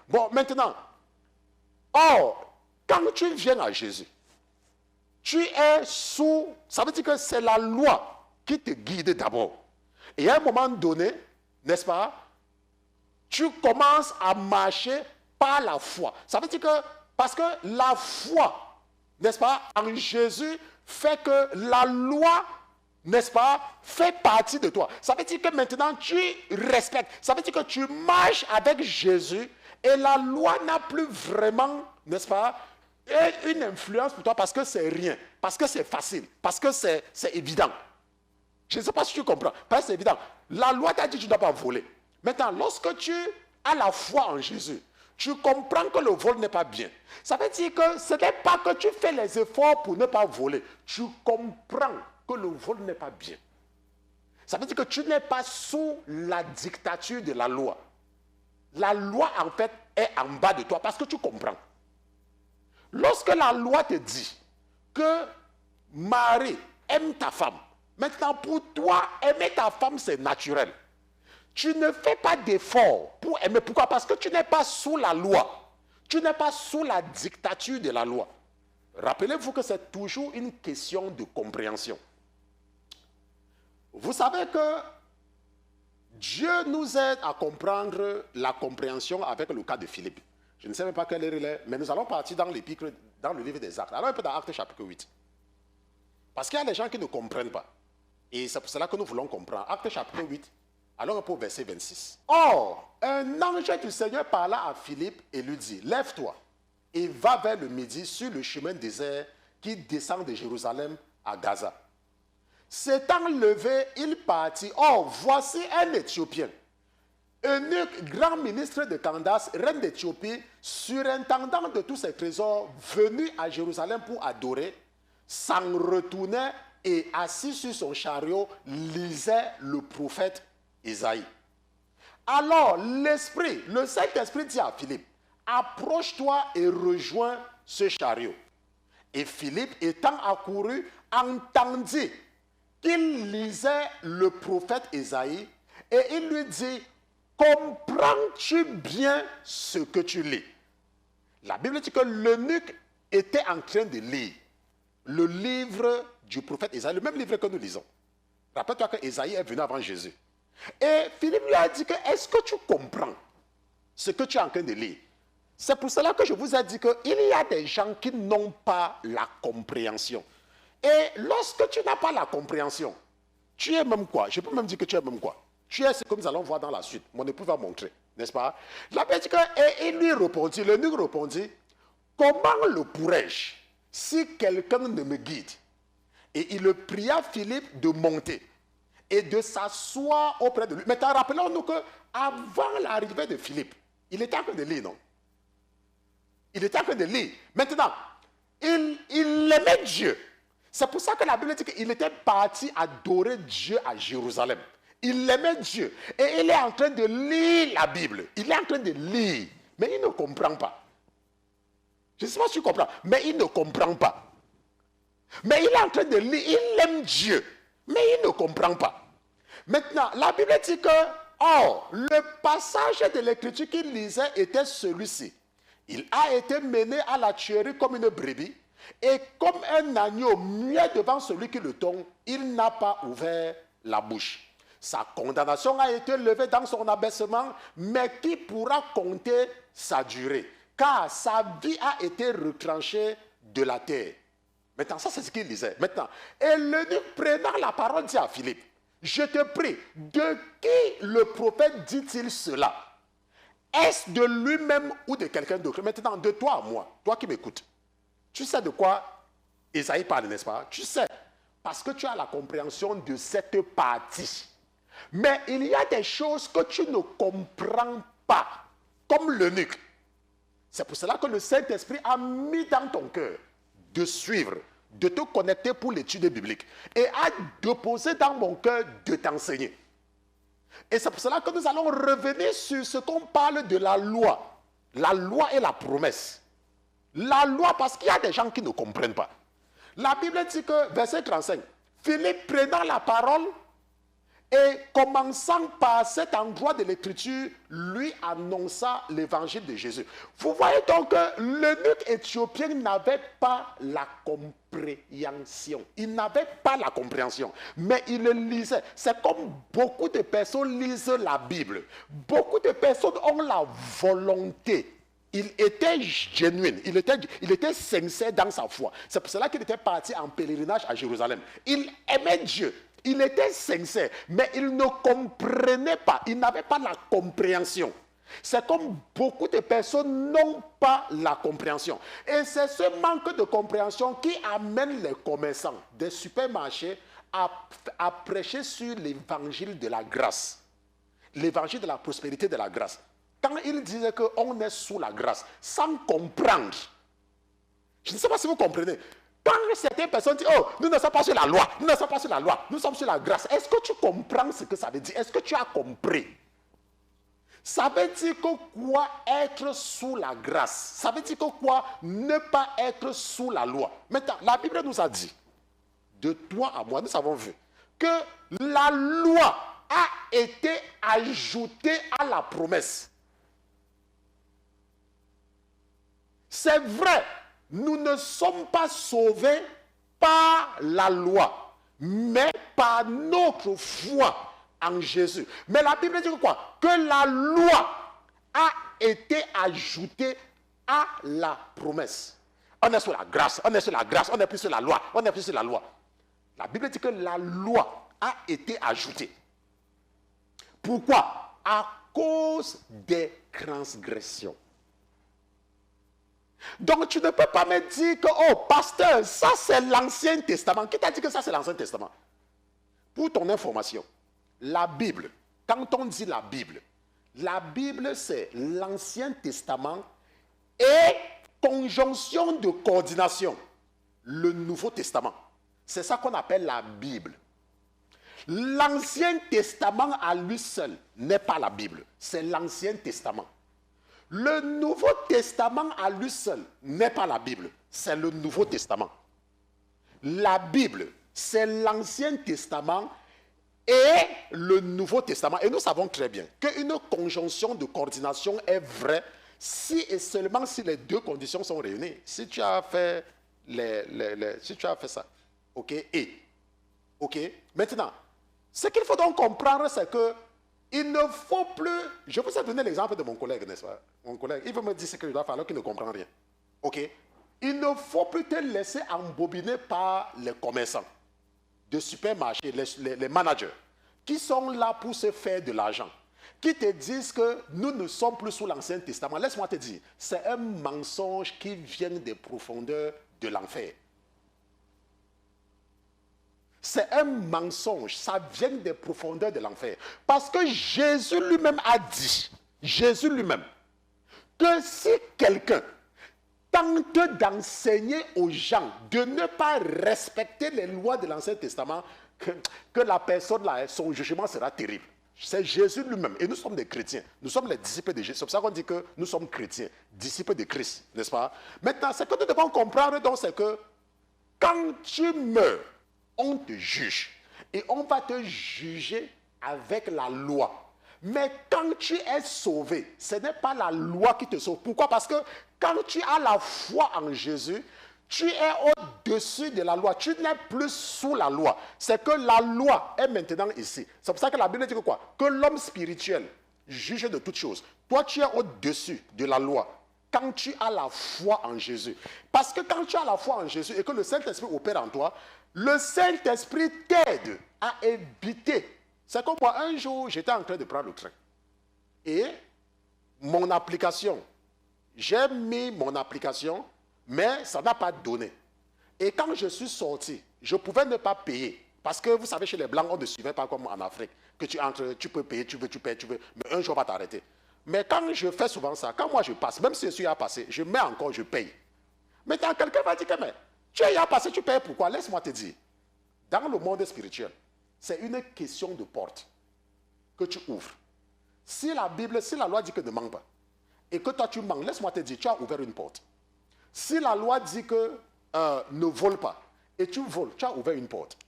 Bon, maintenant, or, quand tu viens à Jésus, tu es sous, ça veut dire que c'est la loi qui te guide d'abord. Et à un moment donné, n'est-ce pas, tu commences à marcher par la foi. Ça veut dire que, parce que la foi, n'est-ce pas, en Jésus, fait que la loi, n'est-ce pas, fait partie de toi. Ça veut dire que maintenant, tu respectes. Ça veut dire que tu marches avec Jésus et la loi n'a plus vraiment, n'est-ce pas, une influence pour toi parce que c'est rien, parce que c'est facile, parce que c'est évident. Je ne sais pas si tu comprends, parce que c'est évident. La loi t'a dit que tu ne dois pas voler. Maintenant, lorsque tu as la foi en Jésus, tu comprends que le vol n'est pas bien. Ça veut dire que ce n'est pas que tu fais les efforts pour ne pas voler. Tu comprends que le vol n'est pas bien. Ça veut dire que tu n'es pas sous la dictature de la loi. La loi, en fait, est en bas de toi parce que tu comprends. Lorsque la loi te dit que Marie aime ta femme, maintenant pour toi, aimer ta femme, c'est naturel. Tu ne fais pas d'effort pour aimer. Pourquoi? Parce que tu n'es pas sous la loi. Tu n'es pas sous la dictature de la loi. Rappelez-vous que c'est toujours une question de compréhension. Vous savez que Dieu nous aide à comprendre la compréhension avec le cas de Philippe. Je ne sais même pas quelle heure il est, mais nous allons partir dans l'épître, dans le livre des Actes. Alors un peu dans Actes chapitre 8. Parce qu'il y a des gens qui ne comprennent pas. Et c'est pour cela que nous voulons comprendre. Actes chapitre 8, allons pour verset 26. Or, un ange du Seigneur parla à Philippe et lui dit, lève-toi et va vers le midi sur le chemin désert qui descend de Jérusalem à Gaza. S'étant levé, il partit. Or, voici un Éthiopien, eunuque, grand ministre de Candace, reine d'Éthiopie, surintendant de tous ses trésors, venu à Jérusalem pour adorer, s'en retournait et assis sur son chariot, lisait le prophète Isaïe. Alors, le Saint-Esprit dit à Philippe, approche-toi et rejoins ce chariot. Et Philippe, étant accouru, entendit qu'il lisait le prophète Isaïe et il lui dit, comprends-tu bien ce que tu lis? La Bible dit que l'eunuque était en train de lire le livre du prophète Isaïe, le même livre que nous lisons. Rappelle-toi que Isaïe est venu avant Jésus. Et Philippe lui a dit que, est-ce que tu comprends ce que tu es en train de lire? C'est pour cela que je vous ai dit qu'il y a des gens qui n'ont pas la compréhension. Et lorsque tu n'as pas la compréhension, tu es même quoi? Je peux même dire que tu es même quoi? Tu es ce que nous allons voir dans la suite. Mon époux va montrer, n'est-ce pas? La Bible dit que, et il lui répondit, l'eunuque répondit, comment le pourrais-je si quelqu'un ne me guide? Et il pria Philippe de monter et de s'asseoir auprès de lui. Maintenant, rappelons-nous qu'avant l'arrivée de Philippe, il était en train de lire, non? Il était en train de lire. Maintenant, il aimait Dieu. C'est pour ça que la Bible dit qu'il était parti adorer Dieu à Jérusalem. Il aimait Dieu. Et il est en train de lire la Bible. Il est en train de lire. Mais il ne comprend pas. Je ne sais pas si tu comprends. Mais il ne comprend pas. Mais il est en train de lire. Il aime Dieu. Mais il ne comprend pas. Maintenant, la Bible dit que, or, le passage de l'écriture qu'il lisait était celui-ci. Il a été mené à la tuerie comme une brebis. Et comme un agneau muet devant celui qui le tombe, il n'a pas ouvert la bouche. Sa condamnation a été levée dans son abaissement, mais qui pourra compter sa durée? Car sa vie a été retranchée de la terre. Maintenant, ça c'est ce qu'il disait. Maintenant, et l'eunuque prenant la parole dit à Philippe, je te prie, de qui le prophète dit-il cela? Est-ce de lui-même ou de quelqu'un d'autre? Maintenant, de toi à moi, toi qui m'écoutes. Tu sais de quoi Isaïe parle, n'est-ce pas? Tu sais, parce que tu as la compréhension de cette partie. Mais il y a des choses que tu ne comprends pas, comme l'eunuque. C'est pour cela que le Saint-Esprit a mis dans ton cœur de suivre, de te connecter pour l'étude biblique et a déposé dans mon cœur de t'enseigner. Et c'est pour cela que nous allons revenir sur ce qu'on parle de la loi. La loi et la promesse. La loi, parce qu'il y a des gens qui ne comprennent pas. La Bible dit que, verset 35, Philippe prenant la parole Et commençant par cet endroit de l'écriture, lui annonça l'évangile de Jésus. Vous voyez donc que l'eunuque éthiopien n'avait pas la compréhension. Il n'avait pas la compréhension, mais il le lisait. C'est comme beaucoup de personnes lisent la Bible. Beaucoup de personnes ont la volonté. Il était genuine, il était sincère dans sa foi. C'est pour cela qu'il était parti en pèlerinage à Jérusalem. Il aimait Dieu. Il était sincère, mais il ne comprenait pas, il n'avait pas la compréhension. C'est comme beaucoup de personnes n'ont pas la compréhension. Et c'est ce manque de compréhension qui amène les commerçants des supermarchés à prêcher sur l'évangile de la grâce. L'évangile de la prospérité de la grâce. Quand ils disaient qu'on est sous la grâce, sans comprendre. Je ne sais pas si vous comprenez. Quand certaines personnes disent, oh, nous ne sommes pas sur la loi, nous ne sommes pas sur la loi, nous sommes sur la grâce. Est-ce que tu comprends ce que ça veut dire? Est-ce que tu as compris? Ça veut dire que quoi être sous la grâce? Ça veut dire que quoi ne pas être sous la loi? Maintenant, la Bible nous a dit, de toi à moi, nous avons vu, que la loi a été ajoutée à la promesse. C'est vrai. Nous ne sommes pas sauvés par la loi, mais par notre foi en Jésus. Mais la Bible dit quoi? Que la loi a été ajoutée à la promesse. On est sur la grâce, on est sur la grâce, on n'est plus sur la loi, on n'est plus sur la loi. La Bible dit que la loi a été ajoutée. Pourquoi? À cause des transgressions. Donc tu ne peux pas me dire que, oh pasteur, ça c'est l'Ancien Testament. Qui t'a dit que ça c'est l'Ancien Testament? Pour ton information, la Bible, quand on dit la Bible c'est l'Ancien Testament et conjonction de coordination, le Nouveau Testament. C'est ça qu'on appelle la Bible. L'Ancien Testament à lui seul n'est pas la Bible, c'est l'Ancien Testament. Le Nouveau Testament à lui seul n'est pas la Bible, c'est le Nouveau Testament. La Bible, c'est l'Ancien Testament et le Nouveau Testament. Et nous savons très bien qu'une conjonction de coordination est vraie si et seulement si les deux conditions sont réunies. Si tu as fait, si tu as fait ça, ok, et, ok. Maintenant, ce qu'il faut donc comprendre, c'est que il ne faut plus... Je vous ai donné l'exemple de mon collègue, n'est-ce pas? Mon collègue, il veut me dire ce que je dois faire alors qu'il ne comprend rien. Ok? Il ne faut plus te laisser embobiner par les commerçants de supermarchés, les managers, qui sont là pour se faire de l'argent, qui te disent que nous ne sommes plus sous l'Ancien Testament. Laisse-moi te dire, c'est un mensonge qui vient des profondeurs de l'enfer. C'est un mensonge, ça vient des profondeurs de l'enfer. Parce que Jésus lui-même a dit, Jésus lui-même, que si quelqu'un tente d'enseigner aux gens de ne pas respecter les lois de l'Ancien Testament, que la personne là, son jugement sera terrible. C'est Jésus lui-même. Et nous sommes des chrétiens. Nous sommes les disciples de Jésus. C'est pour ça qu'on dit que nous sommes chrétiens, disciples de Christ, n'est-ce pas? Maintenant, ce que nous devons comprendre, donc, c'est que quand tu meurs, on te juge et on va te juger avec la loi. Mais quand tu es sauvé, ce n'est pas la loi qui te sauve. Pourquoi? Parce que quand tu as la foi en Jésus, tu es au-dessus de la loi. Tu n'es plus sous la loi. C'est que la loi est maintenant ici. C'est pour ça que la Bible dit que quoi? Que l'homme spirituel juge de toutes choses. Toi, tu es au-dessus de la loi. Quand tu as la foi en Jésus. Parce que quand tu as la foi en Jésus et que le Saint-Esprit opère en toi, le Saint-Esprit t'aide à éviter. C'est comme moi, un jour, j'étais en train de prendre le train. Et mon application, j'ai mis mon application, mais ça n'a pas donné. Et quand je suis sorti, je pouvais ne pas payer. Parce que vous savez, chez les Blancs, on ne suivait pas comme en Afrique. Que tu entres, tu peux payer, tu veux, tu payes, tu veux. Mais un jour, on va t'arrêter. Mais quand je fais souvent ça, quand moi je passe, même si je suis à passer, je mets encore, je paye. Maintenant, quelqu'un va dire que, mais tu es à passer, tu payes pourquoi? Laisse-moi te dire. Dans le monde spirituel, c'est une question de porte que tu ouvres. Si la Bible, si la loi dit que ne manque pas, et que toi tu manques, laisse-moi te dire, tu as ouvert une porte. Si la loi dit que ne vole pas, et tu voles, tu as ouvert une porte.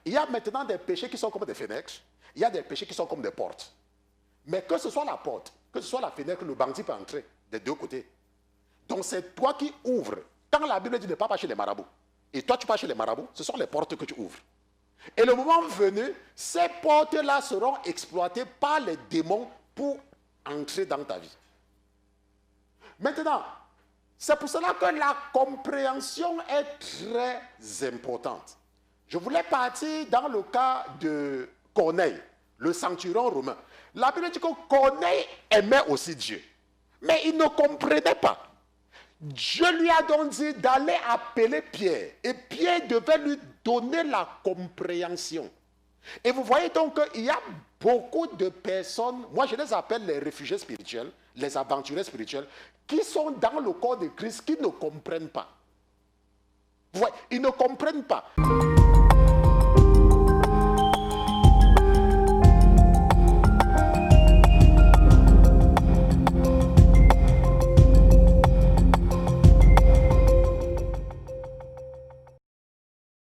Il y a maintenant des péchés qui sont comme des fenêtres. il y a des péchés qui sont comme des portes. Mais que ce soit la porte, que ce soit la fenêtre, le bandit peut entrer des deux côtés. Donc c'est toi qui ouvres. Quand la Bible dit ne pas chez les marabouts, et toi tu pars chez les marabouts, ce sont les portes que tu ouvres. Et le moment venu, ces portes-là seront exploitées par les démons pour entrer dans ta vie. Maintenant, c'est pour cela que la compréhension est très importante. Je voulais partir dans le cas de Corneille, le centurion romain. La Bible dit que Corneille aimait aussi Dieu, mais il ne comprenait pas. Dieu lui a donc dit d'aller appeler Pierre, et Pierre devait lui donner la compréhension. Et vous voyez donc qu'il y a beaucoup de personnes, moi je les appelle les réfugiés spirituels, les aventuriers spirituels, qui sont dans le corps de Christ, qui ne comprennent pas. Vous voyez, ils ne comprennent pas.